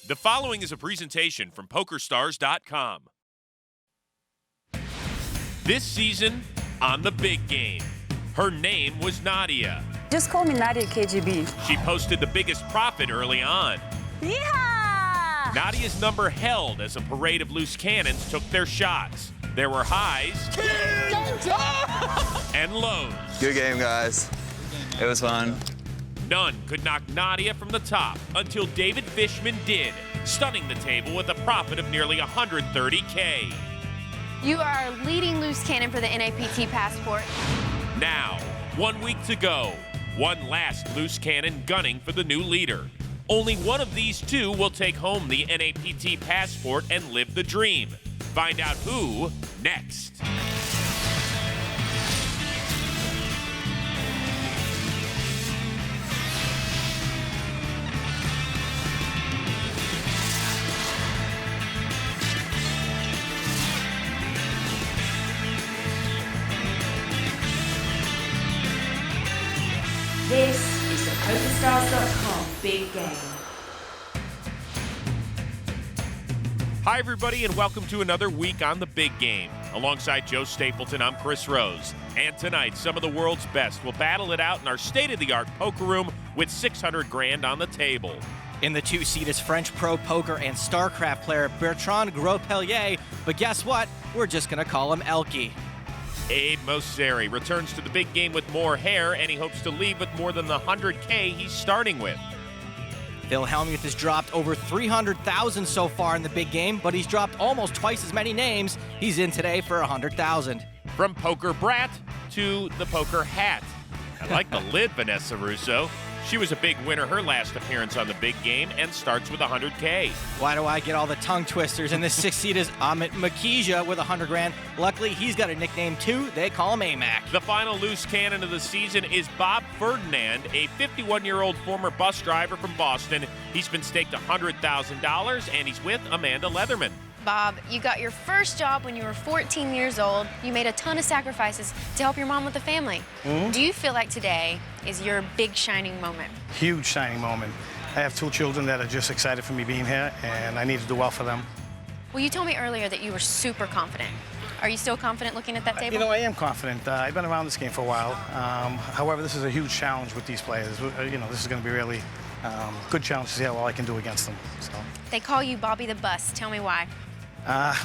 The following is a presentation from PokerStars.com. This season on the Big Game, her name was Nadia. Just call me Nadia KGB. She posted the biggest profit early on. Yeehaw! Nadia's number held as a parade of loose cannons took their shots. There were highs and lows. Good game, guys. It was fun. None could knock Nadia from the top until David Fishman did, stunning the table with a profit of nearly $130K. You are leading loose cannon for the NAPT passport. Now, 1 week to go. One last loose cannon gunning for the new leader. Only one of these two will take home the NAPT passport and live the dream. Find out who next. This is the PokerStars.com Big Game. Hi, everybody, and welcome to another week on the Big Game. Alongside Joe Stapleton, I'm Chris Rose. And tonight, some of the world's best will battle it out in our state-of-the-art poker room with $600,000 on the table. In the two-seat is French pro poker and StarCraft player Bertrand Grospellier, but guess what? We're just going to call him Elky. Abe Mosseri returns to the Big Game with more hair, and he hopes to leave with more than the $100K he's starting with. Phil Hellmuth has dropped over $300,000 so far in the Big Game, but he's dropped almost twice as many names. He's in today for $100,000. From Poker Brat to the Poker Hat. I like the lid, Vanessa Rousso. She was a big winner her last appearance on the Big Game and starts with $100K. Why do I get all the tongue twisters? In the sixth seat is Amit Makhija with $100,000. Luckily, he's got a nickname too. They call him AMAC. The final loose cannon of the season is Bob Ferdinand, a 51-year-old former bus driver from Boston. He's been staked $100,000, and he's with Amanda Leatherman. Bob, you got your first job when you were 14 years old. You made a ton of sacrifices to help your mom with the family. Do you feel like today is your big shining moment? Huge shining moment. I have two children that are just excited for me being here, and I need to do well for them. Well, you told me earlier that you were super confident. Are you still confident looking at that table? You know, I am confident. I've been around this game for a while. However, this is a huge challenge with these players. You know, this is going to be really good challenge to see how well I can do against them. So. They call you Bobby the Bus. Tell me why.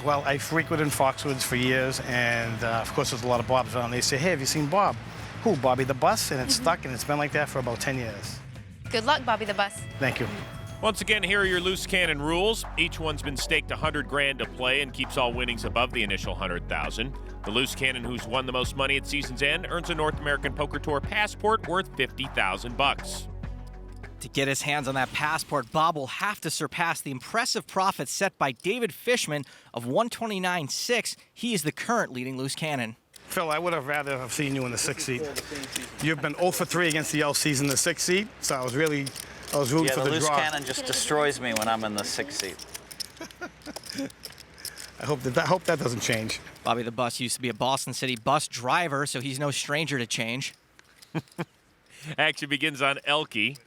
Well, I frequented Foxwoods for years, and of course there's a lot of Bobs around. They say, hey, have you seen Bob? Who, Bobby the Bus? And it's stuck, and it's been like that for about 10 years. Good luck, Bobby the Bus. Thank you. Once again, here are your loose cannon rules. Each one's been staked $100,000 to play and keeps all winnings above the initial $100,000. The loose cannon who's won the most money at season's end earns a North American Poker Tour passport worth $50,000. To get his hands on that passport, Bob will have to surpass the impressive profit set by David Fishman of $129.6. He is the current leading loose cannon. Phil, I would have rather have seen you in the sixth seat. You've been 0 for 3 against the LCs in the sixth seat, so I was rooting for the draw. The loose cannon just destroys me when I'm in the sixth seat. I hope that doesn't change. Bobby the Bus used to be a Boston City bus driver, so he's no stranger to change. Action begins on Elky.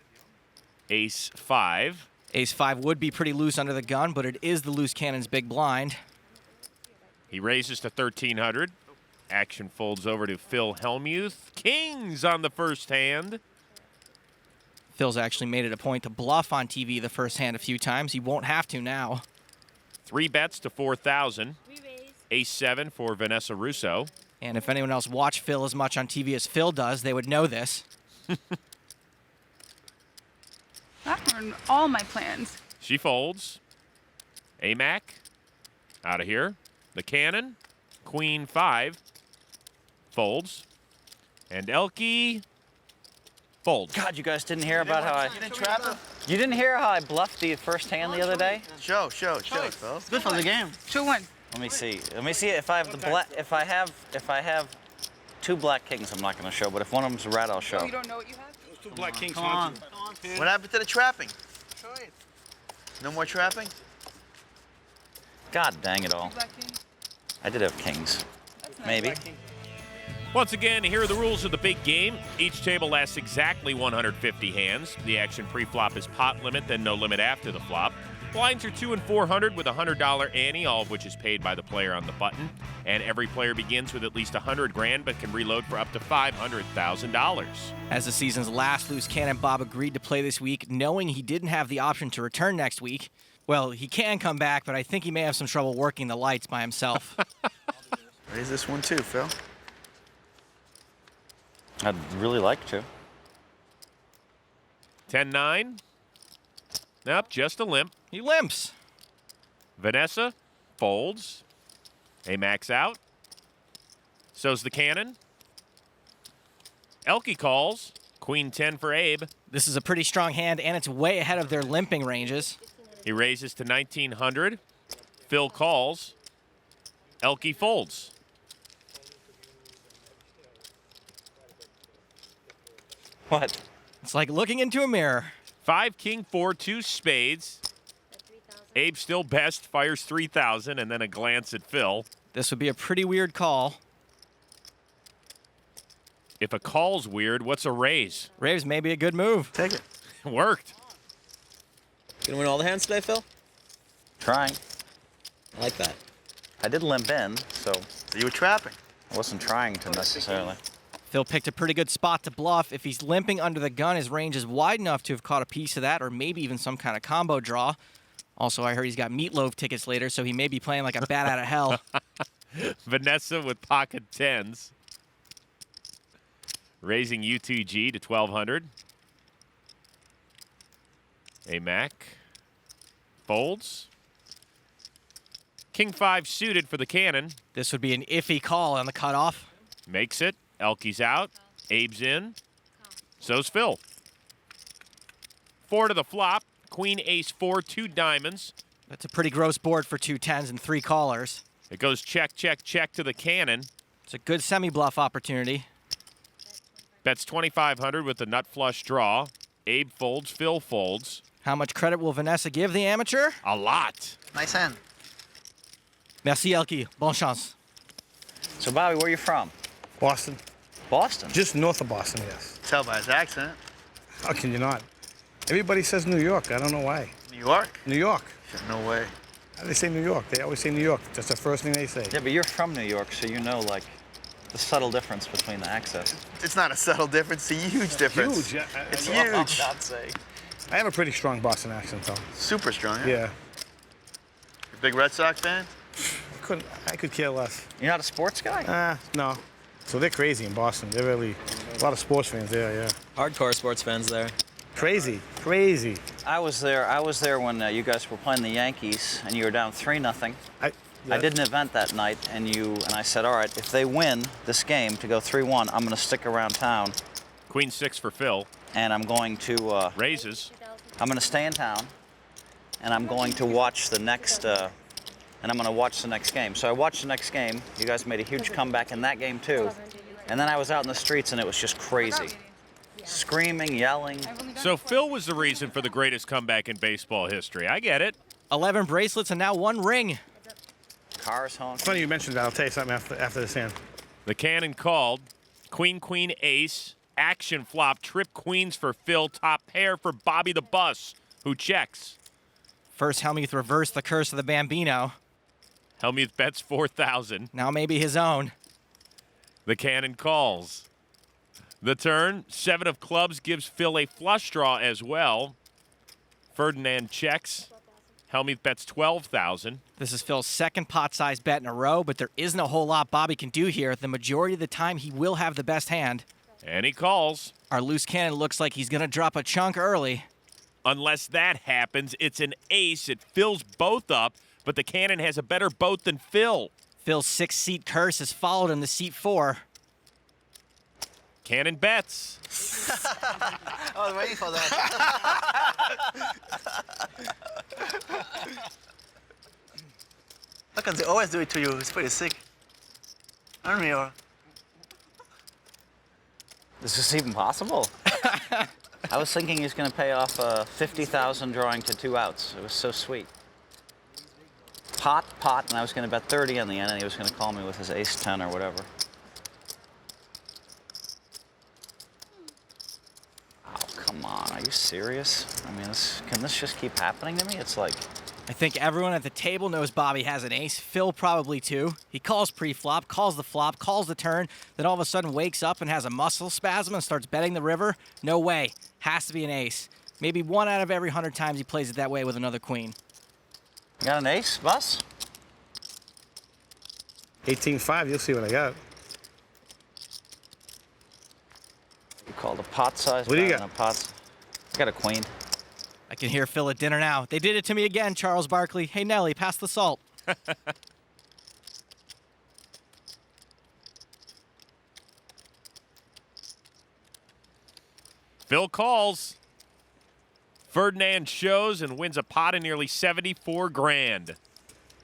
Ace-5. Ace-5 would be pretty loose under the gun, but it is the loose cannon's big blind. He raises to 1,300. Action folds over to Phil Hellmuth. Kings on the first hand. Phil's actually made it a point to bluff on TV the first hand a few times. He won't have to now. 3 bets to 4,000. Ace-7 for Vanessa Rousso. And if anyone else watched Phil as much on TV as Phil does, they would know this. That were all my plans. She folds. AMAC out of here. The cannon. Queen-5 folds. And Elky folds. God, you guys didn't hear about how I... You didn't hear how I bluffed the first hand the other day? Show, Phil. Good for the game. 2-1. Let me see. Let me see if I have the black. If I have 2 black kings, I'm not going to show. But if one of them's a rat, I'll show. Oh, you don't know what you have? Those 2 black kings. Come on. What happened to the trapping? No more trapping? God dang it all. I did have kings. Maybe. Once again, here are the rules of the Big Game. Each table lasts exactly 150 hands. The action pre-flop is pot limit, then no limit after the flop. Blinds are 2 and 400 with a $100 ante, all of which is paid by the player on the button. And every player begins with at least 100 grand, but can reload for up to $500,000. As the season's last loose cannon, Bob agreed to play this week, knowing he didn't have the option to return next week. Well, he can come back, but I think he may have some trouble working the lights by himself. Raise this one too, Phil. I'd really like to. 10-9. Nope, just a limp. He limps. Vanessa folds. A max out. So's the cannon. Elky calls. Queen 10 for Abe. This is a pretty strong hand, and it's way ahead of their limping ranges. He raises to 1900. Phil calls. Elky folds. What? It's like looking into a mirror. 5, king, 4, 2 spades. Abe still best, fires 3,000, and then a glance at Phil. This would be a pretty weird call. If a call's weird, what's a raise? Raves may be a good move. Take it. Worked. Gonna win all the hands today, Phil? Trying. I like that. I did limp in, so You were trapping. I wasn't trying to necessarily. Phil picked a pretty good spot to bluff. If he's limping under the gun, his range is wide enough to have caught a piece of that, or maybe even some kind of combo draw. Also, I heard he's got meatloaf tickets later, so he may be playing like a bat out of hell. Vanessa with pocket tens. Raising U2G to 1,200. A Mac. Folds. King 5 suited for the cannon. This would be an iffy call on the cutoff. Makes it. Elky's out. Abe's in. So's Phil. 4 to the flop. Queen, ace, 4, 2 diamonds. That's a pretty gross board for 2 10s and 3 callers. It goes check, check, check to the cannon. It's a good semi-bluff opportunity. Bets 2,500 with the nut flush draw. Abe folds, Phil folds. How much credit will Vanessa give the amateur? A lot. Nice hand. Merci, Elky. Bonne chance. So, Bobby, where are you from? Boston. Boston? Just north of Boston, yes. Tell by his accent. How can you not? Everybody says New York. I don't know why. New York? New York. No way. How do they say New York? They always say New York. That's the first thing they say. Yeah, but you're from New York, so you know, like, the subtle difference between the accents. It's not a subtle difference. It's a huge difference. Huge. It's Well, huge. I'm not saying. I have a pretty strong Boston accent, though. Super strong. Huh? Yeah. You big Red Sox fan? I could care less. You're not a sports guy? No. So they're crazy in Boston. They're really a lot of sports fans there, yeah. Hardcore sports fans there. Crazy. I was there when you guys were playing the Yankees, and you were down 3-0. I did an event that night, and I said, all right, if they win this game to go 3-1, I'm going to stick around town. Queen 6 for Phil. And I'm going to raises. I'm going to stay in town, and I'm going to watch the next. Game. So I watched the next game. You guys made a huge comeback in that game too, and then I was out in the streets, and it was just crazy, screaming, yelling. So Phil was the reason for the greatest comeback in baseball history. I get it. 11 bracelets and now 1 ring. Cars honking. It's funny you mentioned that. I'll tell you something after this hand. The cannon called. Queen, queen, ace. Action flop. Trip queens for Phil. Top pair for Bobby the Bus, who checks. First, Hellmuth reversed the curse of the Bambino. Hellmuth bets 4,000. Now maybe his own. The cannon calls. The turn, 7 of clubs gives Phil a flush draw as well. Ferdinand checks. Hellmuth bets 12,000. This is Phil's second pot-sized bet in a row, but there isn't a whole lot Bobby can do here. The majority of the time, he will have the best hand. And he calls. Our loose cannon looks like he's going to drop a chunk early. Unless that happens, it's an ace. It fills both up, but the cannon has a better boat than Phil. Phil's 6-seat curse has followed him to seat 4. Cannon bets. I was waiting for that. How come they always do it to you? It's pretty sick. Unreal. Is this even possible? I was thinking he was going to pay off 50,000 drawing to 2 outs. It was so sweet. Pot, and I was going to bet 30 in the end, and he was going to call me with his ace 10 or whatever. Oh, come on. Are you serious? I mean, can this just keep happening to me? It's like I think everyone at the table knows Bobby has an ace. Phil probably too. He calls pre-flop, calls the flop, calls the turn, then all of a sudden wakes up and has a muscle spasm and starts betting the river. No way. Has to be an ace. Maybe 1 out of every 100 times he plays it that way with another queen. You got an ace, Bus? 18-5, you'll see what I got. You called a pot size. What do you bet got? and a pot. I got a queen. I can hear Phil at dinner now. They did it to me again, Charles Barkley. Hey, Nelly, pass the salt. Phil calls. Ferdinand shows and wins a pot of nearly 74 grand.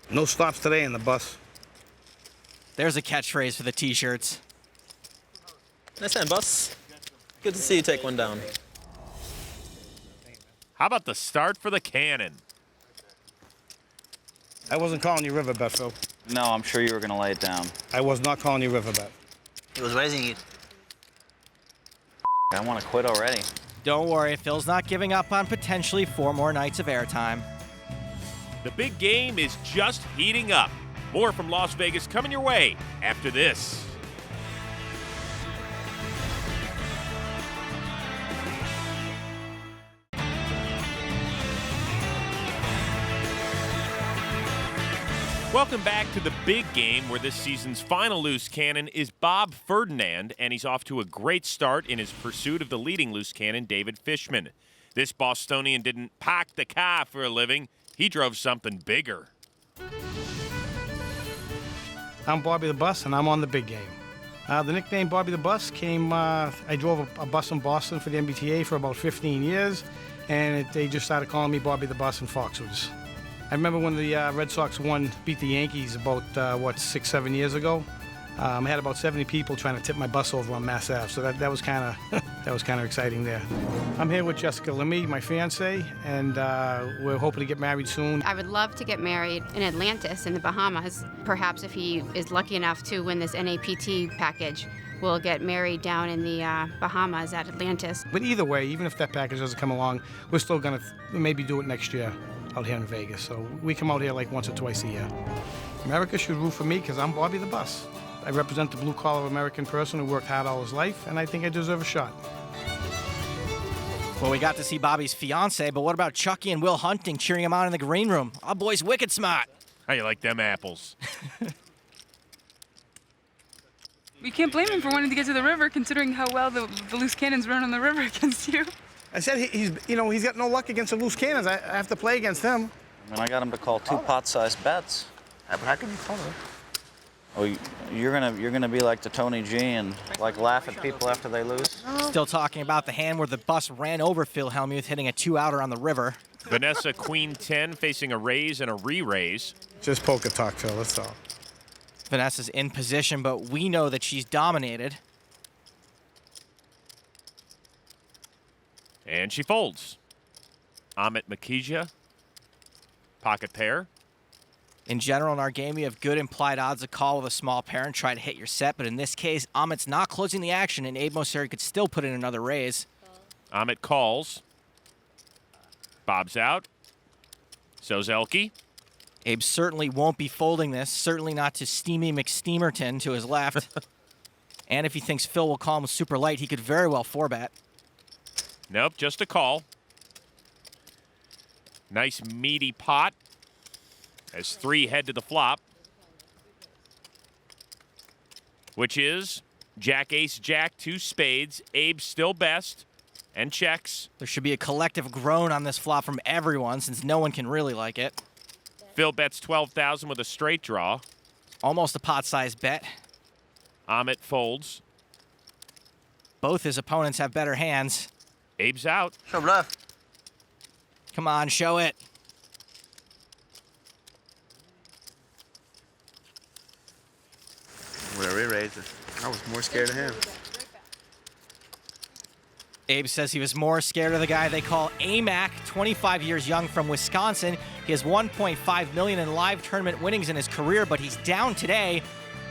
No stops today in the bus. There's a catchphrase for the T-shirts. Nice hand, boss. Good to see you take one down. How about the start for the cannon? I wasn't calling you river bet, Phil. No, I'm sure you were going to lay it down. I was not calling you river bet. He was raising it. I want to quit already. Don't worry, Phil's not giving up on potentially 4 more nights of airtime. The big game is just heating up. More from Las Vegas coming your way after this. Welcome back to the big game, where this season's final loose cannon is Bob Ferdinand, and he's off to a great start in his pursuit of the leading loose cannon, David Fishman. This Bostonian didn't park the car for a living. He drove something bigger. I'm Bobby the Bus, and I'm on the big game. The nickname Bobby the Bus came, I drove a bus in Boston for the MBTA for about 15 years, and they just started calling me Bobby the Bus in Foxwoods. I remember when the Red Sox beat the Yankees about, 6-7 years ago. I had about 70 people trying to tip my bus over on Mass Ave, so that was kind of that was kind of exciting there. I'm here with Jessica Lemmy, my fiancée, and we're hoping to get married soon. I would love to get married in Atlantis in the Bahamas. Perhaps if he is lucky enough to win this NAPT package, we'll get married down in the Bahamas at Atlantis. But either way, even if that package doesn't come along, we're still going to maybe do it next year out here in Vegas. So we come out here like once or twice a year. America should root for me because I'm Bobby the Bus. I represent the blue-collar American person who worked hard all his life, and I think I deserve a shot. Well, we got to see Bobby's fiance, but what about Chucky and Will Hunting cheering him on in the green room? Our boy's wicked smart. How you like them apples? We can't blame him for wanting to get to the river, considering how well the loose cannons run on the river against you. I said he's got no luck against the loose cannons. I have to play against him. I mean, I got him to call 2 pot-sized bets. But how can you call it? Oh, you're gonna be like the Tony G and like laugh at people after they lose? Still talking about the hand where the bus ran over Phil Hellmuth, hitting a 2-outer on the river. Vanessa Queen 10 facing a raise and a re-raise. Just poker talk, Phil, that's all. Vanessa's in position, but we know that she's dominated. And she folds. Amit Makhija, pocket pair. In general, in our game, we have good implied odds to call with a small pair and try to hit your set, but in this case, Amit's not closing the action, and Abe Mosseri could still put in another raise. Amit calls. Bob's out. So's Elky. Abe certainly won't be folding this, certainly not to Steamy McSteamerton to his left. And if he thinks Phil will call him super light, he could very well 4-bet. Nope, just a call. Nice meaty pot. As 3 head to the flop, which is Jack, Ace, Jack, 2 spades. Abe still best and checks. There should be a collective groan on this flop from everyone since no one can really like it. Phil bets 12,000 with a straight draw. Almost a pot-sized bet. Amit folds. Both his opponents have better hands. Abe's out. Show bluff. Come on, show it. We're re-raising. I was more scared of him. Abe says he was more scared of the guy they call AMAC, 25 years young from Wisconsin. He has $1.5 million in live tournament winnings in his career, but he's down today.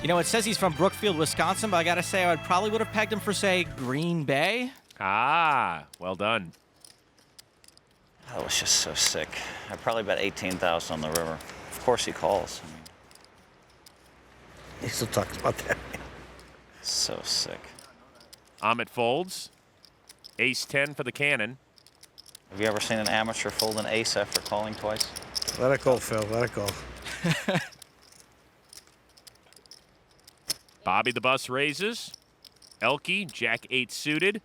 You know, it says he's from Brookfield, Wisconsin, but I gotta say I probably would have pegged him for, say, Green Bay. Ah, well done. That was just so sick. I probably bet 18,000 on the river. Of course he calls. I mean, He still talks about that. so sick. Amit folds. Ace-10 for the cannon. Have you ever seen an amateur fold an ace after calling twice? Let it go, Phil. Let it go. Bobby the Bus raises. Elky, Jack-8 suited.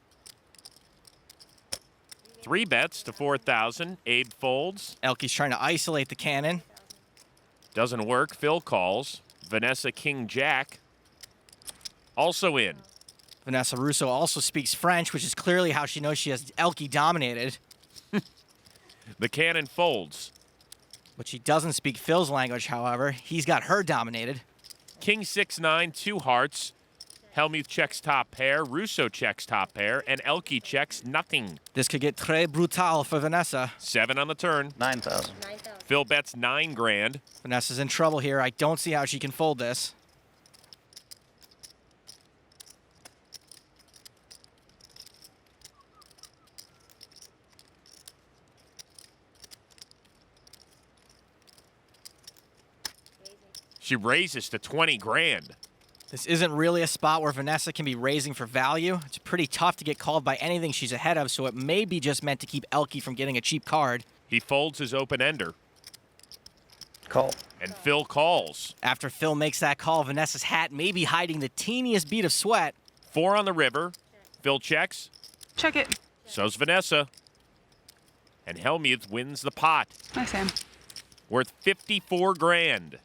3 bets to 4,000. Abe folds. Elky's trying to isolate the cannon. Doesn't work. Phil calls. Vanessa, King-Jack. Also in. Vanessa Rousso also speaks French, which is clearly how she knows she has Elky dominated. The cannon folds. But she doesn't speak Phil's language, however. He's got her dominated. King 6-9, 2 hearts. Hellmuth checks top pair. Rousso checks top pair. And Elky checks nothing. This could get très brutal for Vanessa. 7 on the turn. 9,000. Phil bets 9 grand. Vanessa's in trouble here. I don't see how she can fold this. She raises to 20 grand. This isn't really a spot where Vanessa can be raising for value. It's pretty tough to get called by anything she's ahead of, so it may be just meant to keep Elky from getting a cheap card. He folds his open ender. Call. And Phil calls. After Phil makes that call, Vanessa's hat may be hiding the teeniest bead of sweat. 4 on the river. Phil checks. Check it. So's Vanessa. And Hellmuth wins the pot. Nice hand. Worth 54 grand.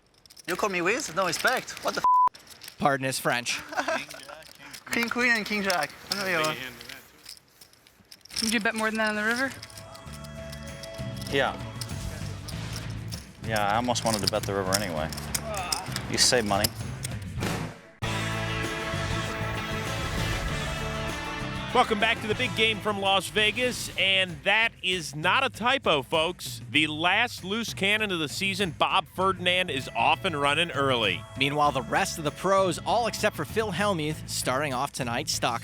You call me Wiz? No respect. What the Pardon his French. King, Queen, and King, Jack. I know you are. Would you bet more than that on the river? Yeah. Yeah, I almost wanted to bet the river anyway. You save money. Welcome back to the big game from Las Vegas, and that is not a typo, folks. The last loose cannon of the season, Bob Ferdinand, is off and running early. Meanwhile, the rest of the pros, all except for Phil Hellmuth, starting off tonight stuck.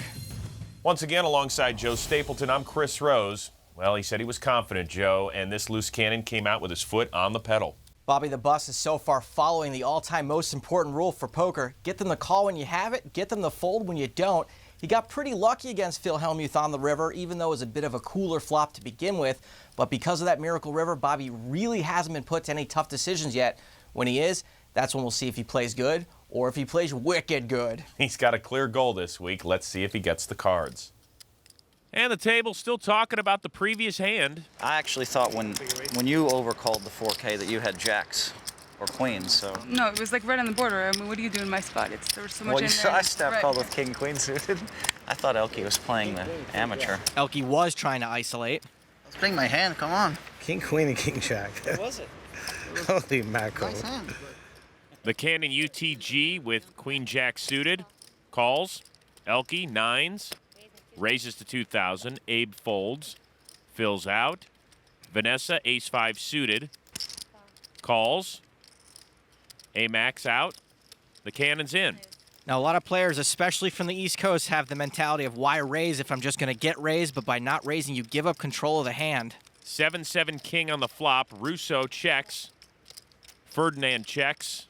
Once again, alongside Joe Stapleton, I'm Chris Rose. Well, he said he was confident, Joe, and this loose cannon came out with his foot on the pedal. Bobby the Bus is so far following the all-time most important rule for poker. Get them to call when you have it, get them to fold when you don't. He got pretty lucky against Phil Hellmuth on the river, even though it was a bit of a cooler flop to begin with. But because of that miracle river, Bobby really hasn't been put to any tough decisions yet. When he is, that's when we'll see if he plays good or if he plays wicked good. He's got a clear goal this week. Let's see if he gets the cards. And the table's still talking about the previous hand. I actually thought when you overcalled the 4K that you had jacks or queens, so. No, it was like right on the border. I mean, what do you do in my spot? There was so much in there. I step called with king queen suited. I thought Elky was playing the amateur. Elky was trying to isolate. Let's bring my hand. Come on. King, Queen, and King, Jack. What was it? Holy mackerel. Nice hand. The cannon UTG with Queen Jack suited. Calls. Elky, 9s. Raises to 2,000. Abe folds. Fills out. Vanessa, Ace-5 suited. Calls. A-Max out. The cannon's in. Now, a lot of players, especially from the East Coast, have the mentality of why raise if I'm just going to get raised, but by not raising, you give up control of the hand. 7-7 king on the flop. Rousso checks. Ferdinand checks.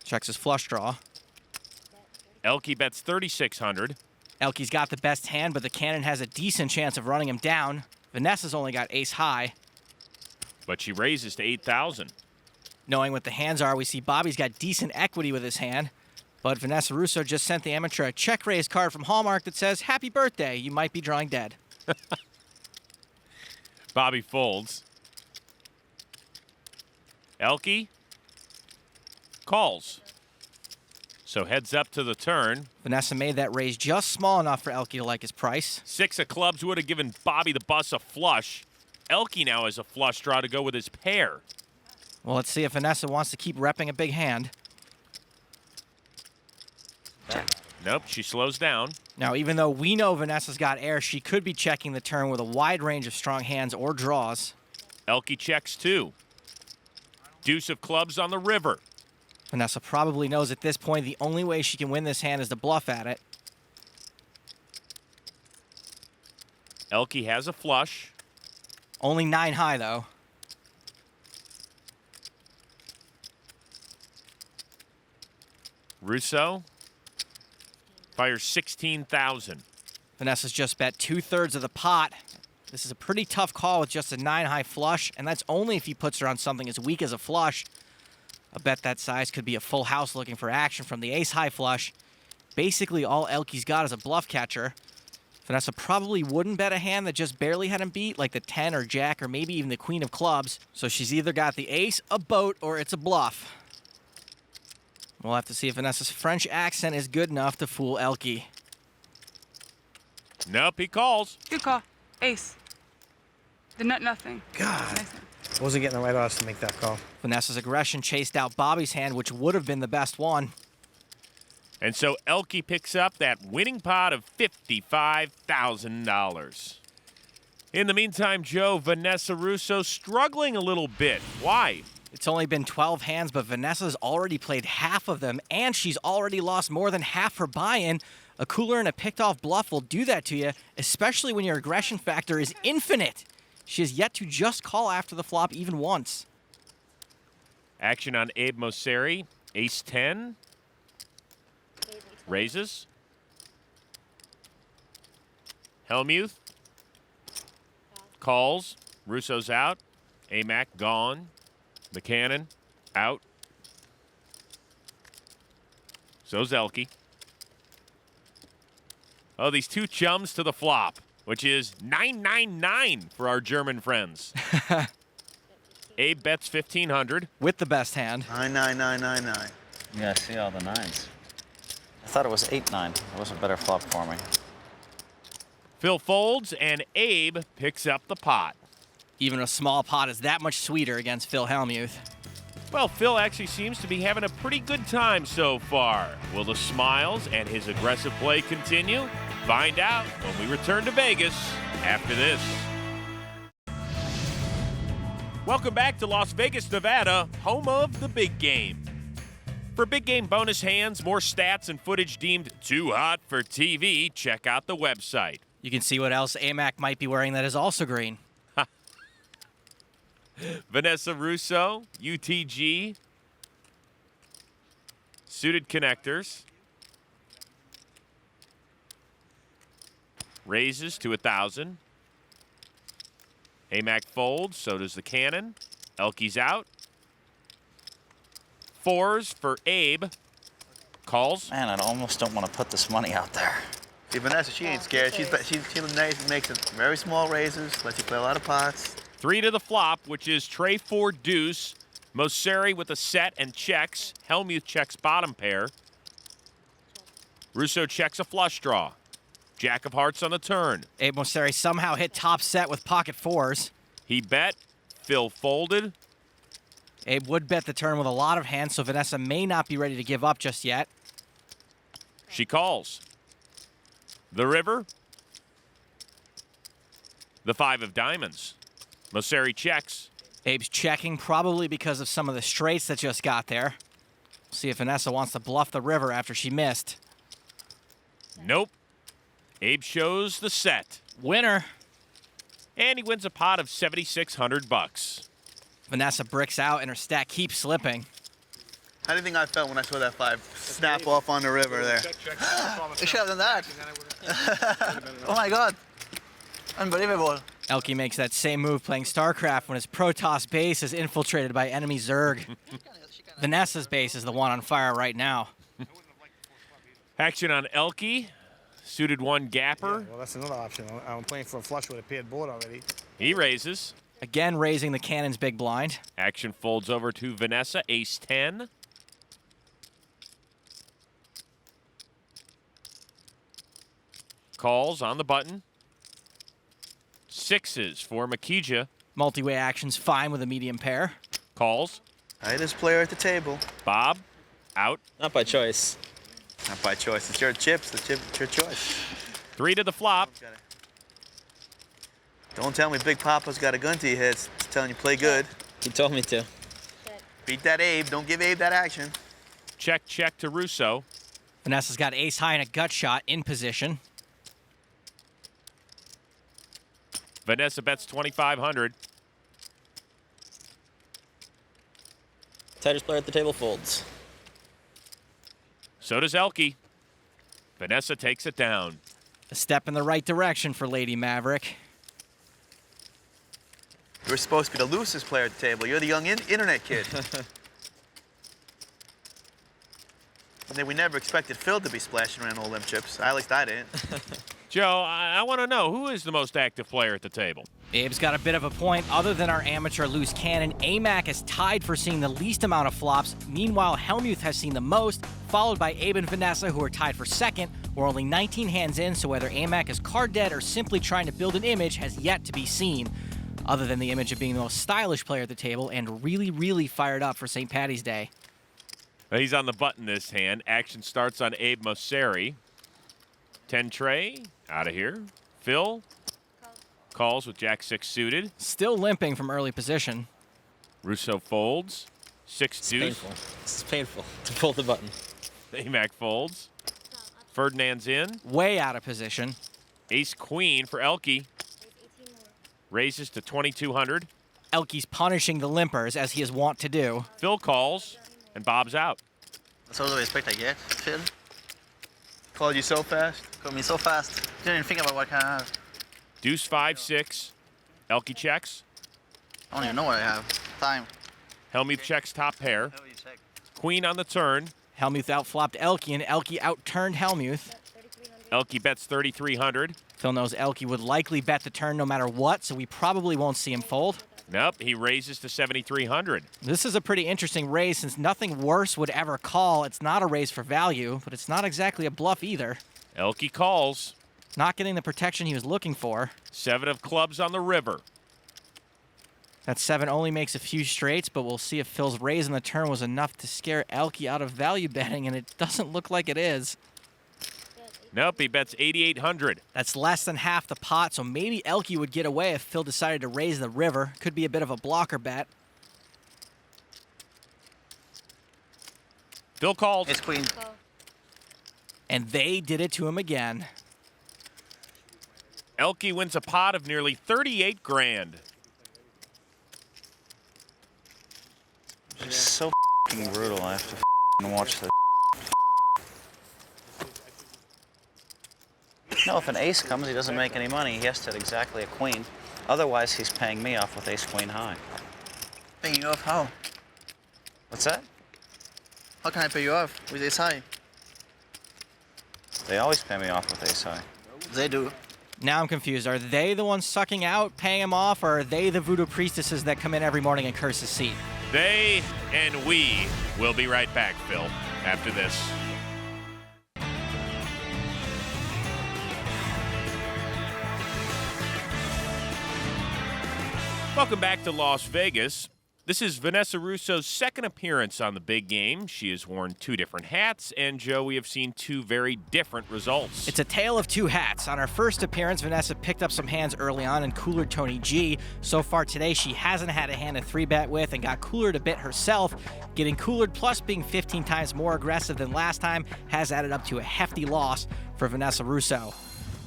Checks his flush draw. Elky bets 3,600. Elky's got the best hand, but the cannon has a decent chance of running him down. Vanessa's only got ace high. But she raises to 8,000. Knowing what the hands are, we see Bobby's got decent equity with his hand. But Vanessa Rousso just sent the amateur a check raise card from Hallmark that says, "Happy birthday, you might be drawing dead." Bobby folds. Elky calls. So heads up to the turn. Vanessa made that raise just small enough for Elky to like his price. 6 of clubs would have given Bobby the Bus a flush. Elky now has a flush draw to go with his pair. Well, let's see if Vanessa wants to keep repping a big hand. Nope, she slows down. Now, even though we know Vanessa's got air, she could be checking the turn with a wide range of strong hands or draws. Elky checks 2. Deuce of clubs on the river. Vanessa probably knows at this point the only way she can win this hand is to bluff at it. Elky has a flush. Only 9 high, though. Rousso fires 16,000. Vanessa's just bet 2/3 of the pot. This is a pretty tough call with just a 9 high flush, and that's only if he puts her on something as weak as a flush. A bet that size could be a full house looking for action from the ace high flush. Basically, all Elky's got is a bluff catcher. Vanessa probably wouldn't bet a hand that just barely had him beat, like the 10 or jack or maybe even the queen of clubs. So she's either got the ace, a boat, or it's a bluff. We'll have to see if Vanessa's French accent is good enough to fool Elky. Nope, he calls. Good call. Ace. The nut nothing. God. Nice. Wasn't getting the right odds to make that call. Vanessa's aggression chased out Bobby's hand, which would have been the best one. And so Elky picks up that winning pot of $55,000. In the meantime, Joe, Vanessa Rousso struggling a little bit. Why? It's only been 12 hands, but Vanessa's already played half of them, and she's already lost more than half her buy-in. A cooler and a picked-off bluff will do that to you, especially when your aggression factor is infinite. She has yet to just call after the flop even once. Action on Abe Mosseri. Ace-10. Raises. Hellmuth. Calls. Russo's out. Amac gone. McCannon out. So's Elky. Oh, these two chums to the flop, which is 999 for our German friends. Abe bets 1,500. With the best hand. 99999. Yeah, I see all the nines. I thought it was 8-9. It was a better flop for me. Phil folds, and Abe picks up the pot. Even a small pot is that much sweeter against Phil Hellmuth. Well, Phil actually seems to be having a pretty good time so far. Will the smiles and his aggressive play continue? Find out when we return to Vegas after this. Welcome back to Las Vegas, Nevada, home of the big game. For big game bonus hands, more stats and footage deemed too hot for TV, check out the website. You can see what else Amac might be wearing that is also green. Vanessa Rousso, UTG, suited connectors, raises to 1,000. Amac folds, so does the cannon. Elky's out. Fours for Abe. Calls. Man, I almost don't want to put this money out there. See, Vanessa, she ain't scared. She's nice, makes very small raises, lets you play a lot of pots. 3 to the flop, which is tray 4 deuce. Mosseri with a set and checks. Hellmuth checks bottom pair. Rousso checks a flush draw. Jack of hearts on the turn. Abe Mosseri somehow hit top set with pocket fours. He bet. Phil folded. Abe would bet the turn with a lot of hands, so Vanessa may not be ready to give up just yet. She calls. The river. The 5 of diamonds. Mosseri checks. Abe's checking, probably because of some of the straights that just got there. See if Vanessa wants to bluff the river after she missed. Nope. Abe shows the set. Winner. And he wins a pot of $7,600. Vanessa bricks out and her stack keeps slipping. How do you think I felt when I saw that 5 snap off on the river there? I should have done that. Oh my God. Unbelievable. Elky makes that same move playing StarCraft when his Protoss base is infiltrated by enemy Zerg. Vanessa's base is the one on fire right now. Action on Elky. Suited 1 gapper. Yeah, well, that's another option. I'm playing for a flush with a paired board already. He raises. Again, raising the cannon's big blind. Action folds over to Vanessa, ace-10. Calls on the button. 6s for Makhija. Multi-way action's fine with a medium pair. Calls. Tightest player at the table. Bob, out. Not by choice. Not by choice. It's your chips. It's your choice. 3 to the flop. Don't tell me Big Papa's got a gun to your head. It's telling you play good. He told me to. Beat that Abe. Don't give Abe that action. Check, check to Rousso. Vanessa's got ace high and a gut shot in position. Vanessa bets 2,500. Tightest player at the table folds. So does Elky. Vanessa takes it down. A step in the right direction for Lady Maverick. You're supposed to be the loosest player at the table. You're the young internet kid. And then we never expected Phil to be splashing around all them chips. At least I didn't. Joe, I want to know, who is the most active player at the table? Abe's got a bit of a point. Other than our amateur loose cannon, AMAC is tied for seeing the least amount of flops. Meanwhile, Hellmuth has seen the most, followed by Abe and Vanessa, who are tied for second. We're only 19 hands in, so whether AMAC is card dead or simply trying to build an image has yet to be seen. Other than the image of being the most stylish player at the table and really, really fired up for St. Paddy's Day. He's on the button this hand. Action starts on Abe Mosseri. 10 tray, out of here. Phil calls with Jack-6 suited. Still limping from early position. Rousso folds. 6 deuce. Painful. This is painful to pull the button. AMAC folds. Ferdinand's in. Way out of position. Ace-Queen for Elky. Raises to 2,200. Elky's punishing the limpers, as he is wont to do. Phil calls, and Bob's out. That's all the respect I get, Phil. Called you so fast. Called me so fast. Didn't even think about what kind I have. Deuce 5-6. Elky checks. I don't even know what I have. Time. Hellmuth checks top pair. Queen on the turn. Hellmuth outflopped Elky, and Elky outturned Hellmuth. Elky bets 3,300. Phil knows Elky would likely bet the turn no matter what, so we probably won't see him fold. Nope, he raises to 7,300. This is a pretty interesting raise since nothing worse would ever call. It's not a raise for value, but it's not exactly a bluff either. Elky calls. Not getting the protection he was looking for. 7 of clubs on the river. That 7 only makes a few straights, but we'll see if Phil's raise on the turn was enough to scare Elky out of value betting, and it doesn't look like it is. Nope, he bets 8,800. That's less than half the pot, so maybe Elky would get away if Phil decided to raise the river. Could be a bit of a blocker bet. Phil calls. It's Queen. And they did it to him again. Elky wins a pot of nearly 38 grand. It's so f***ing brutal. I have to watch this. No, if an ace comes, he doesn't make any money. He has to hit exactly a queen. Otherwise, he's paying me off with ace-queen high. Paying you off how? What's that? How can I pay you off with ace high? They always pay me off with ace high. They do. Now I'm confused. Are they the ones sucking out, paying him off, or are they the voodoo priestesses that come in every morning and curse his seat? They and we will be right back, Phil, after this. Welcome back to Las Vegas. This is Vanessa Rousso's second appearance on the big game. She has worn 2 different hats, and Joe, we have seen 2 very different results. It's a tale of 2 hats. On her first appearance, Vanessa picked up some hands early on and coolered Tony G. So far today, she hasn't had a hand to 3-bet with and got coolered a bit herself. Getting coolered plus being 15 times more aggressive than last time has added up to a hefty loss for Vanessa Rousso.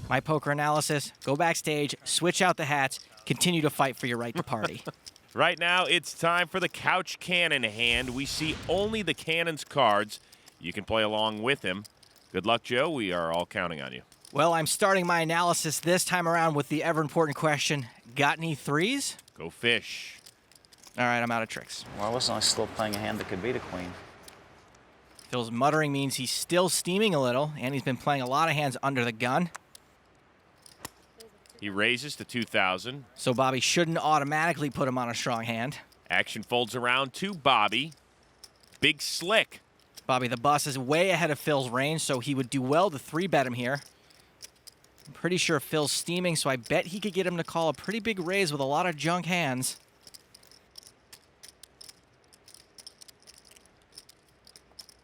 My poker analysis, go backstage, switch out the hats, continue to fight for your right to party. Right now, it's time for the couch cannon hand. We see only the cannon's cards. You can play along with him. Good luck, Joe. We are all counting on you. Well, I'm starting my analysis this time around with the ever-important question, got any 3s? Go fish. All right, I'm out of tricks. Why wasn't I still playing a hand that could beat a queen? Phil's muttering means he's still steaming a little, and he's been playing a lot of hands under the gun. He raises to 2,000. So Bobby shouldn't automatically put him on a strong hand. Action folds around to Bobby. Big slick. Bobby the Bus is way ahead of Phil's range, so he would do well to 3-bet him here. I'm pretty sure Phil's steaming, so I bet he could get him to call a pretty big raise with a lot of junk hands.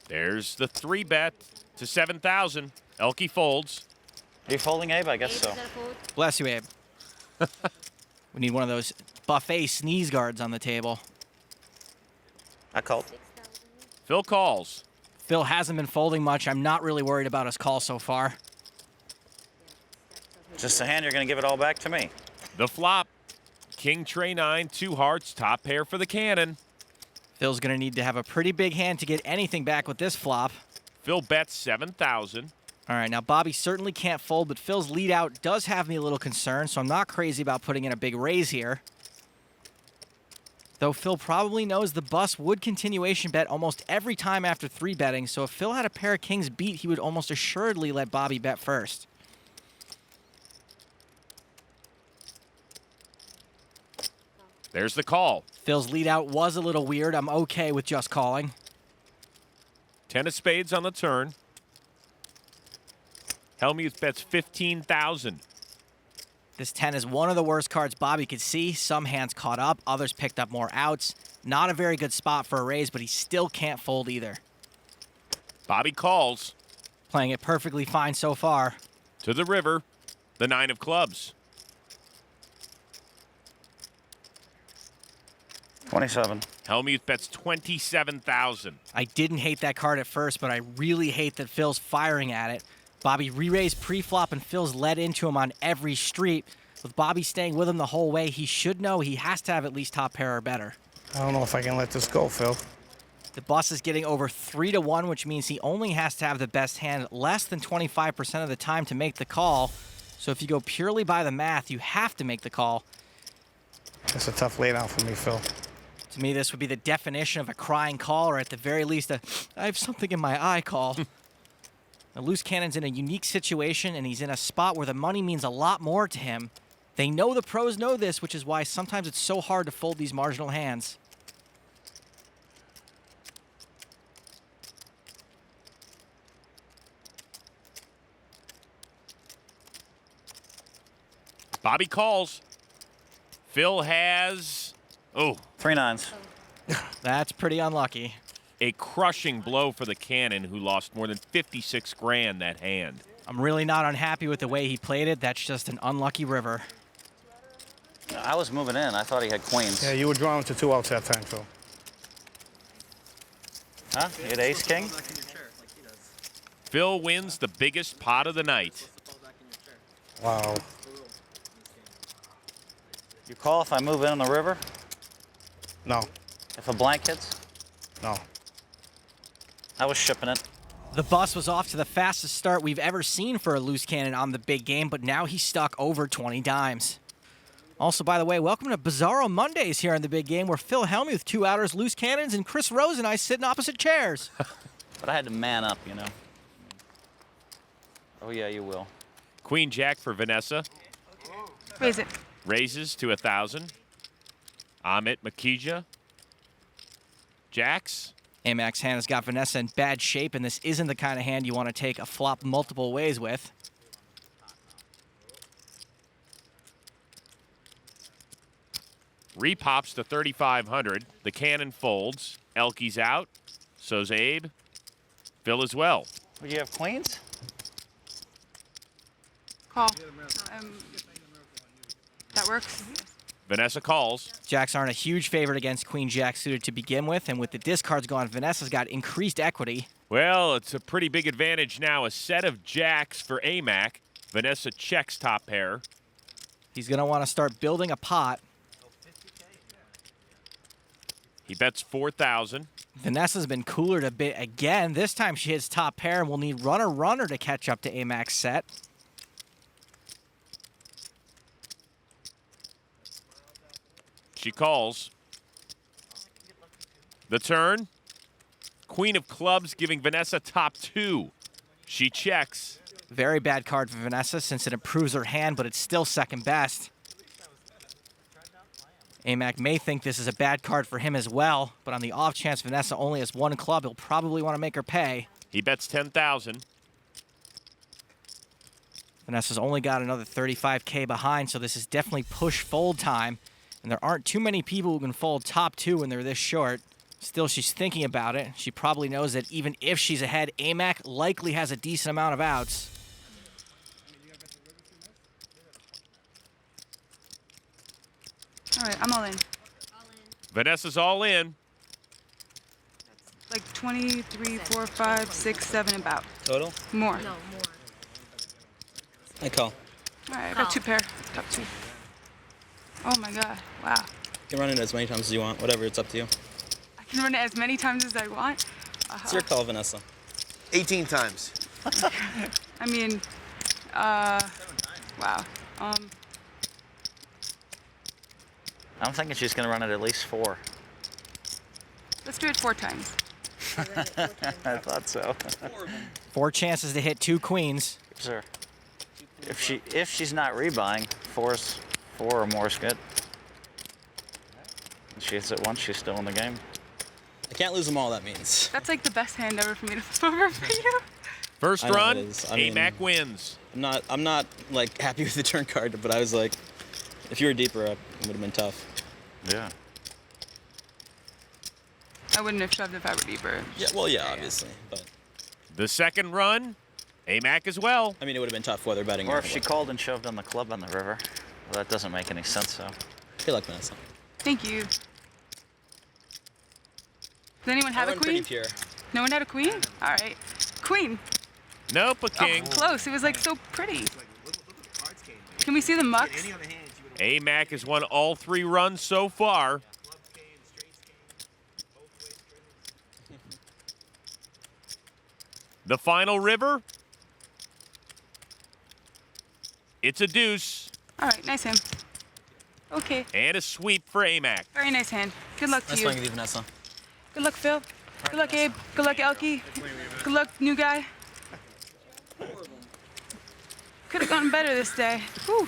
There's the 3-bet to 7,000. Elky folds. Are you folding, Abe? I guess so. Bless you, Abe. We need one of those buffet sneeze guards on the table. I called. Phil calls. Phil hasn't been folding much. I'm not really worried about his call so far. Just a hand, you're going to give it all back to me. The flop. King, tray 9, 2 hearts, top pair for the cannon. Phil's going to need to have a pretty big hand to get anything back with this flop. Phil bets 7,000. All right, now Bobby certainly can't fold, but Phil's lead out does have me a little concerned, so I'm not crazy about putting in a big raise here. Though Phil probably knows the bus would continuation bet almost every time after 3-betting, so if Phil had a pair of kings beat, he would almost assuredly let Bobby bet first. There's the call. Phil's lead out was a little weird. I'm okay with just calling. 10 of spades on the turn. Hellmuth bets 15,000. This 10 is one of the worst cards Bobby could see. Some hands caught up, others picked up more outs. Not a very good spot for a raise, but he still can't fold either. Bobby calls. Playing it perfectly fine so far. To the river, the 9 of clubs. 27. Hellmuth bets 27,000. I didn't hate that card at first, but I really hate that Phil's firing at it. Bobby re-raised pre-flop and Phil's led into him on every street. With Bobby staying with him the whole way, he should know he has to have at least top pair or better. I don't know if I can let this go, Phil. The bus is getting over 3-1, which means he only has to have the best hand less than 25% of the time to make the call. So if you go purely by the math, you have to make the call. That's a tough laydown for me, Phil. To me, this would be the definition of a crying call, or at the very least, a I have something in my eye call. Now, Loose Cannon's in a unique situation, and he's in a spot where the money means a lot more to him. They know the pros know this, which is why sometimes it's so hard to fold these marginal hands. Bobby calls. Phil has, 3 9s. That's pretty unlucky. A crushing blow for the cannon, who lost more than 56 grand that hand. I'm really not unhappy with the way he played it. That's just an unlucky river. I was moving in. I thought he had queens. Yeah, you were drawn to 2 outs that time, Phil. Huh? You had ace king? Phil wins the biggest pot of the night. Wow. You call if I move in on the river? No. If a blank hits? No. I was shipping it. The bus was off to the fastest start we've ever seen for a Loose Cannon on the big game, but now he's stuck over 20 dimes. Also, by the way, welcome to Bizarro Mondays here on the big game, where Phil Hellmuth, 2-outers, Loose Cannons, and Chris Rose and I sit in opposite chairs. But I had to man up, you know. Oh, yeah, you will. Queen Jack for Vanessa. Raise it. Raises to 1,000. Amit Makhija. Jacks. Amax's hand has got Vanessa in bad shape, and this isn't the kind of hand you want to take a flop multiple ways with. Repops to 3,500. The cannon folds. Elky's out. So's Abe. Phil as well. Would you have queens? Call. That works. Vanessa calls. Jacks aren't a huge favorite against Queen Jack suited to begin with, and with the discards gone, Vanessa's got increased equity. Well, it's a pretty big advantage now. A set of jacks for Amac. Vanessa checks top pair. He's going to want to start building a pot. He bets 4,000. Vanessa's been cooler to bit again. This time she hits top pair, and will need runner to catch up to Amac's set. She calls. The turn. Queen of clubs giving Vanessa top 2. She checks. Very bad card for Vanessa since it improves her hand, but it's still second best. Amac may think this is a bad card for him as well, but on the off chance Vanessa only has 1 club, he'll probably want to make her pay. He bets 10,000. Vanessa's only got another 35K behind, so this is definitely push fold time. And there aren't too many people who can fold top 2 when they're this short. Still, she's thinking about it. She probably knows that even if she's ahead, Amac likely has a decent amount of outs. All right, I'm all in. Vanessa's all in. Like 23, 4, 5, 6, 7, about. Total? More. No, more. I call. All right, I got 2 pair. Top 2. Oh my God, wow. You can run it as many times as you want, whatever, it's up to you. I can run it as many times as I want. It's your call, Vanessa. 18 times. I mean, wow. I'm thinking she's going to run it at least 4. Let's do it 4 times. I thought so. 4 chances to hit 2 queens. Sure. If she's not rebuying, 4 or more is good. If she hits it once, she's still in the game. I can't lose them all, that means. That's like the best hand ever for me to flip over for you. First I know run, it is. I mean, AMAC wins. I'm not like happy with the turn card, but I was like, if you were deeper up, it would have been tough. Yeah. I wouldn't have shoved if I were deeper. Yeah, well, yeah, obviously, but The second run, AMAC as well. I mean, it would have been tough whether betting Or if she called and shoved on the club on the river. Well, that doesn't make any sense, though. Good luck, Vanessa. Thank you. Does anyone have a queen? Pretty pure. No one had a queen? All right. Queen. Nope, a king. Oh, close. It was like so pretty. Can we see the mucks? AMAC has won all 3 runs so far. The final river. It's a deuce. All right, nice hand. Okay, And a sweep for AMAC. very nice hand. Good luck to Nice you. playing with you, Vanessa. Good luck, Phil. Good luck, Abe. Good luck, Elky. Good luck, new guy. Could have gone better this day. Whew.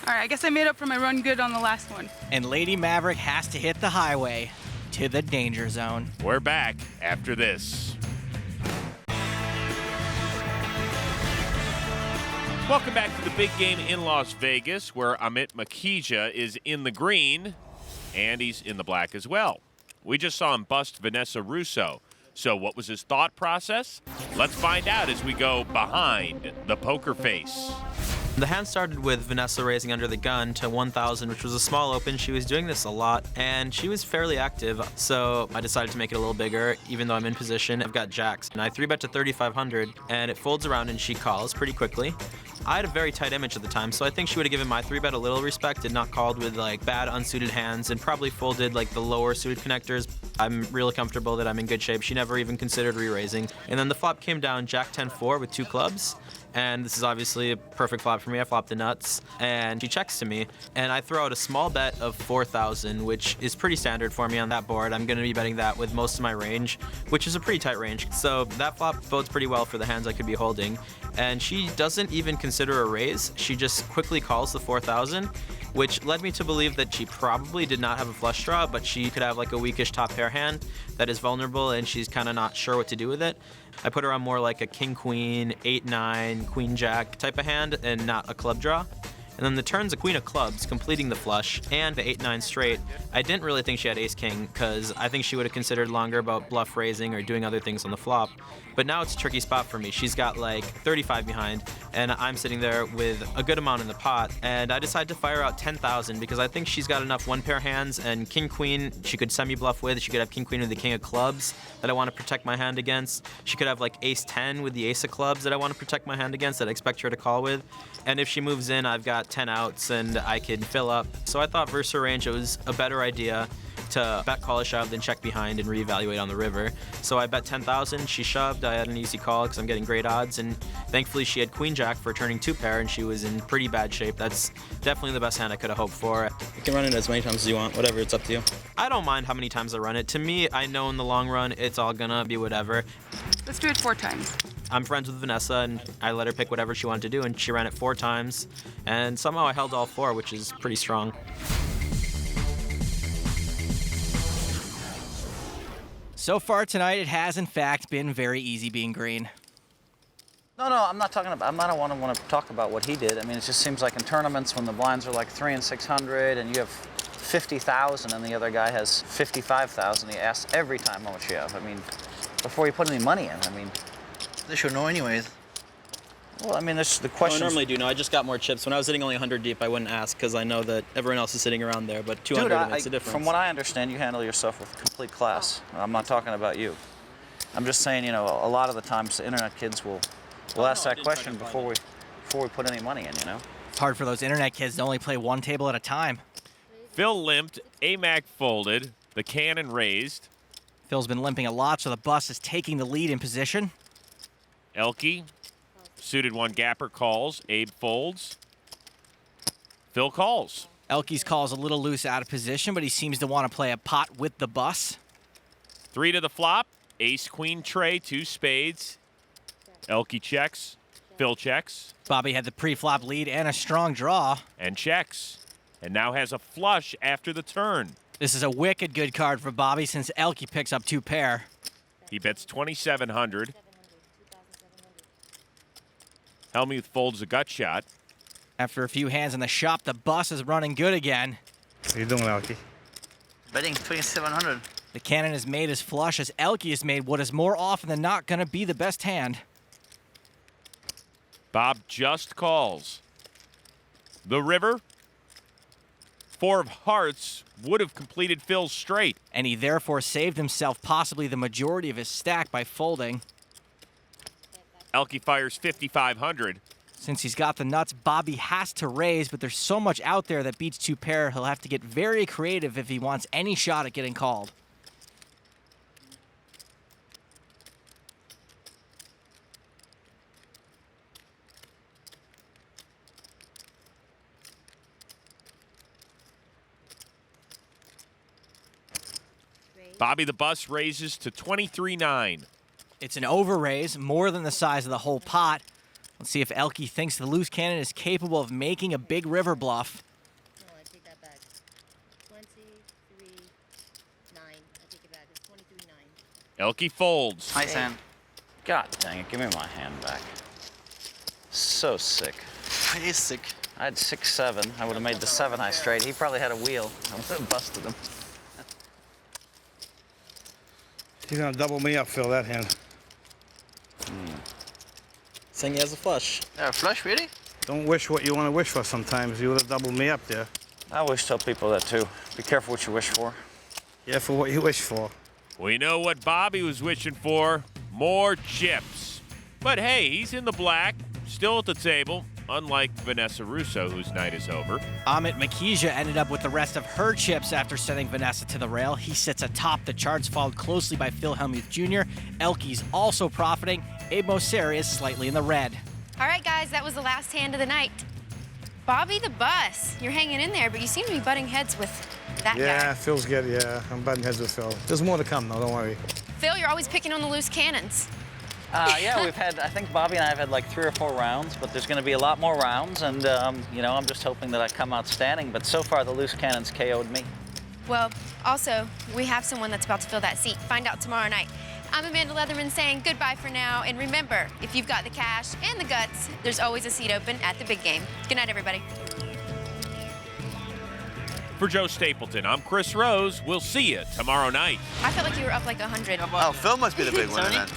All right, I guess I made up for my run good on the last one. And Lady Maverick has to hit the highway to the danger zone. We're back after this. Welcome back to the big game in Las Vegas, where Amit Makhija is in the green, and he's in the black as well. We just saw him bust Vanessa Rousso. So what was his thought process? Let's find out as we go behind the poker face. The hand started with Vanessa raising under the gun to 1,000, which was a small open. She was doing this a lot, and she was fairly active, so I decided to make it a little bigger, even though I'm in position. I've got jacks, and I 3-bet to 3,500, and it folds around and she calls pretty quickly. I had a very tight image at the time, so I think she would have given my 3-bet a little respect and not called with like bad unsuited hands and probably folded like the lower suited connectors. I'm really comfortable that I'm in good shape. She never even considered re-raising. And then the flop came down Jack 10-4 with 2 clubs. And this is obviously a perfect flop for me. I flopped the nuts, and she checks to me, and I throw out a small bet of 4,000, which is pretty standard for me on that board. I'm going to be betting that with most of my range, which is a pretty tight range. So that flop bodes pretty well for the hands I could be holding. And she doesn't even consider a raise. She just quickly calls the 4,000, which led me to believe that she probably did not have a flush draw, but she could have like a weakish top pair hand that is vulnerable, and she's kind of not sure what to do with it. I put her on more like a king-queen, 8-9, queen-jack type of hand, and not a club draw. And then the turn's a queen of clubs, completing the flush, and the 8-9 straight. I didn't really think she had ace-king, because I think she would have considered longer about bluff raising or doing other things on the flop. But now it's a tricky spot for me. She's got like 35 behind, and I'm sitting there with a good amount in the pot, and I decided to fire out 10,000 because I think she's got enough one-pair hands, and king-queen she could semi-bluff with. She could have king-queen with the king of clubs that I want to protect my hand against. She could have like ace-10 with the ace of clubs that I want to protect my hand against, that I expect her to call with. And if she moves in, I've got 10 outs, and I can fill up. So I thought versus her range, it was a better idea to bet call a shove, then check behind and reevaluate on the river. So I bet 10,000, she shoved, I had an easy call because I'm getting great odds, and thankfully she had queen jack for turning 2-pair, and she was in pretty bad shape. That's definitely the best hand I could have hoped for. You can run it as many times as you want, whatever, it's up to you. I don't mind how many times I run it. To me, I know in the long run, it's all gonna be whatever. Let's do it 4 times. I'm friends with Vanessa, and I let her pick whatever she wanted to do, and she ran it 4 times, and somehow I held all 4, which is pretty strong. So far tonight, it has in fact been very easy being green. No, I'm not talking about. I don't want to talk about what he did. I mean, it just seems like in tournaments when the blinds are like 3 and 600, and you have 50,000, and the other guy has 55,000. He asks every time how much you have. I mean, before you put any money in. I mean, they should know anyways. Well, I mean, there's the question. I normally do know. I just got more chips. When I was sitting only 100 deep, I wouldn't ask because I know that everyone else is sitting around there. But 200 makes a difference. From what I understand, you handle yourself with complete class. I'm not talking about you. I'm just saying, you know, a lot of the times the internet kids will ask that question before we put any money in. You know. It's hard for those internet kids to only play one table at a time. Phil limped, Amac folded, the cannon raised. Phil's been limping a lot, so the bus is taking the lead in position. Elky, suited one gapper, calls. Abe folds. Phil calls. Elky's call is a little loose out of position, but he seems to want to play a pot with the bus. 3 to the flop. Ace, queen, tray, 2 spades. Elky checks. Phil checks. Bobby had the pre-flop lead and a strong draw. And checks. And now has a flush after the turn. This is a wicked good card for Bobby since Elky picks up 2 pair. He bets 2,700. Hellmuth folds a gut shot. After a few hands in the shop, the bus is running good again. What are you doing, Elky? Betting 2,700. The cannon is made as flush as Elky has made what is more often than not going to be the best hand. Bob just calls. The river. 4 of hearts would have completed Phil's straight. And he therefore saved himself possibly the majority of his stack by folding. Elky fires 5,500. Since he's got the nuts, Bobby has to raise, but there's so much out there that beats 2 pair, he'll have to get very creative if he wants any shot at getting called. Bobby the bus raises to 23-9. It's an over-raise, more than the size of the whole pot. Let's see if Elky thinks the loose cannon is capable of making a big river bluff. No, I take that back. 23-9. I take it back. It's 23-9. Elky folds. Nice hand. God dang it, give me my hand back. So sick. He's sick. I had 6-7. I would have made the 7-high straight. He probably had a wheel. I would have busted him. He's gonna double me up, Phil, that hand. Saying he has a flush. Yeah, flush, really? Don't wish what you want to wish for sometimes. You would have doubled me up there. I always tell people that too. Be careful what you wish for. Careful what you wish for. We know what Bobby was wishing for. More chips. But hey, he's in the black, still at the table, unlike Vanessa Rousso, whose night is over. Amit Makhija ended up with the rest of her chips after sending Vanessa to the rail. He sits atop the charts, followed closely by Phil Hellmuth Jr. Elky's also profiting. Abe Mosseri is slightly in the red. All right, guys, that was the last hand of the night. Bobby the bus, you're hanging in there, but you seem to be butting heads with that guy. Yeah, Phil's good, yeah. I'm butting heads with Phil. There's more to come, though, don't worry. Phil, you're always picking on the loose cannons. Yeah, we've had, I think Bobby and I have had like 3 or 4 rounds, but there's going to be a lot more rounds, and, you know, I'm just hoping that I come out standing, but so far the loose cannons KO'd me. Well, also, we have someone that's about to fill that seat. Find out tomorrow night. I'm Amanda Leatherman saying goodbye for now, and remember, if you've got the cash and the guts, there's always a seat open at the big game. Good night, everybody. For Joe Stapleton, I'm Chris Rose. We'll see you tomorrow night. I felt like you were up like 100. Oh, Phil must be the big winner then.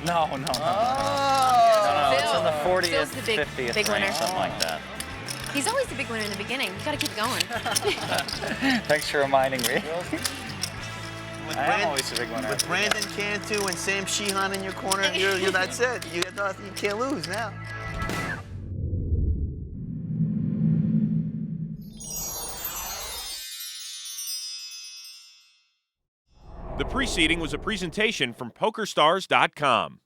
No. No, it's in the 40th, Phil's the big 50th winner. range, something like that. He's always the big winner in the beginning. You gotta keep going. Thanks for reminding me. With always the big winner. With Brandon Cantu and Sam Sheehan in your corner, you're that's it. You can't lose now. The preceding was a presentation from PokerStars.com.